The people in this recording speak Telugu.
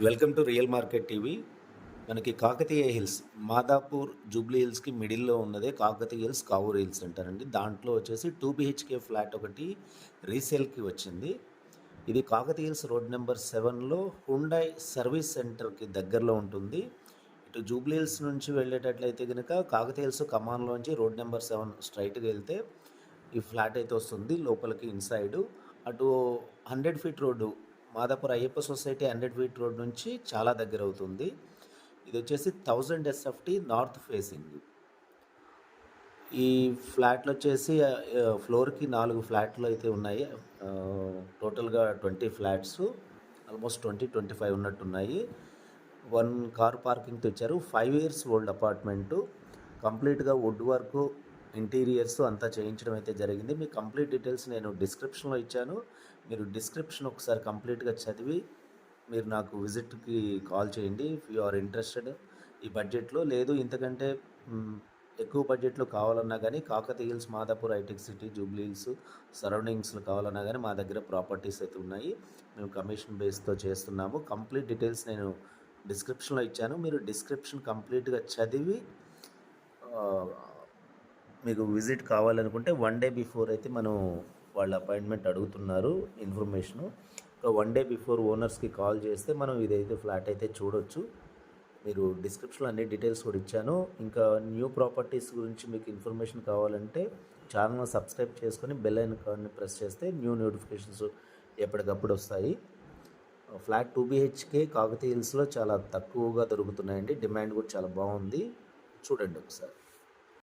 Welcome to real market TV. మనకి కాకతీయ హిల్స్ మాదాపూర్ జూబ్లీ హిల్స్కి మిడిల్లో ఉన్నదే కాకతీయ హిల్స్ కావూర్ హిల్స్ అంటారండి. దాంట్లో వచ్చేసి 2 BHK ఫ్లాట్ ఒకటి రీసేల్కి వచ్చింది. ఇది కాకతీయ హిల్స్ రోడ్ నెంబర్ 7లో హుండై సర్వీస్ సెంటర్కి దగ్గరలో ఉంటుంది. ఇటు జూబ్లీ హిల్స్ నుంచి వెళ్ళేటట్లయితే కనుక కాకతీయ హిల్స్ కమాన్లోంచి రోడ్ నెంబర్ 7 స్ట్రైట్గా వెళ్తే ఈ ఫ్లాట్ అయితే వస్తుంది లోపలికి ఇన్సైడ్. అటు 100 feet road Madhapur Ayyappa society 100 feet road నుంచి చాలా దగ్గర అవుతుంది. ఇది వచ్చేసి 1000 SFT నార్త్ ఫేసింగ్. ఈ ఫ్లాట్లు వచ్చేసి ఫ్లోర్కి 4 ఫ్లాట్లు అయితే ఉన్నాయి. టోటల్గా 20 ఫ్లాట్స్, ఆల్మోస్ట్ 20-25 ఉన్నట్టున్నాయి. 1 కార్ పార్కింగ్తో ఇచ్చారు. 5 years ఓల్డ్ అపార్ట్మెంటు. కంప్లీట్గా వుడ్ వర్క్, ఇంటీరియర్స్ అంతా చేయించడం అయితే జరిగింది. మీ కంప్లీట్ డీటెయిల్స్ నేను డిస్క్రిప్షన్లో ఇచ్చాను. మీరు డిస్క్రిప్షన్ ఒకసారి కంప్లీట్గా చదివి మీరు నాకు విజిట్కి కాల్ చేయండి ఇఫ్ యు ఆర్ ఇంట్రెస్టెడ్. ఈ బడ్జెట్లో లేదు ఇంతకంటే ఎక్కువ బడ్జెట్లో కావాలన్నా కానీ కాకతీయ హిల్స్, మాదాపూర్ హైటెక్ సిటీ, జూబ్లీ హిల్స్ సరౌండింగ్స్లో కావాలన్నా కానీ మా దగ్గర ప్రాపర్టీస్ అయితే ఉన్నాయి. మేము కమిషన్ బేస్తో చేస్తున్నాము. కంప్లీట్ డీటెయిల్స్ నేను డిస్క్రిప్షన్లో ఇచ్చాను. మీరు డిస్క్రిప్షన్ కంప్లీట్గా చదివి మీకు విజిట్ కావాలనుకుంటే 1 day బిఫోర్ అయితే మనం వాళ్ళ అపాయింట్మెంట్ అడుగుతున్నారు ఇన్ఫర్మేషను. 1 day బిఫోర్ ఓనర్స్కి కాల్ చేస్తే మనం ఇదైతే ఫ్లాట్ అయితే చూడొచ్చు. మీరు డిస్క్రిప్షన్లో అన్ని డీటెయిల్స్ కూడా ఇచ్చాను. ఇంకా న్యూ ప్రాపర్టీస్ గురించి మీకు ఇన్ఫర్మేషన్ కావాలంటే ఛానల్ని సబ్స్క్రైబ్ చేసుకొని బెల్ ఐకాన్ని ప్రెస్ చేస్తే న్యూ నోటిఫికేషన్స్ ఎప్పటికప్పుడు వస్తాయి. ఫ్లాట్ 2 BHK కాకతీయ హిల్స్లో చాలా తక్కువగా దొరుకుతున్నాయండి. డిమాండ్ కూడా చాలా బాగుంది. చూడండి ఒకసారి.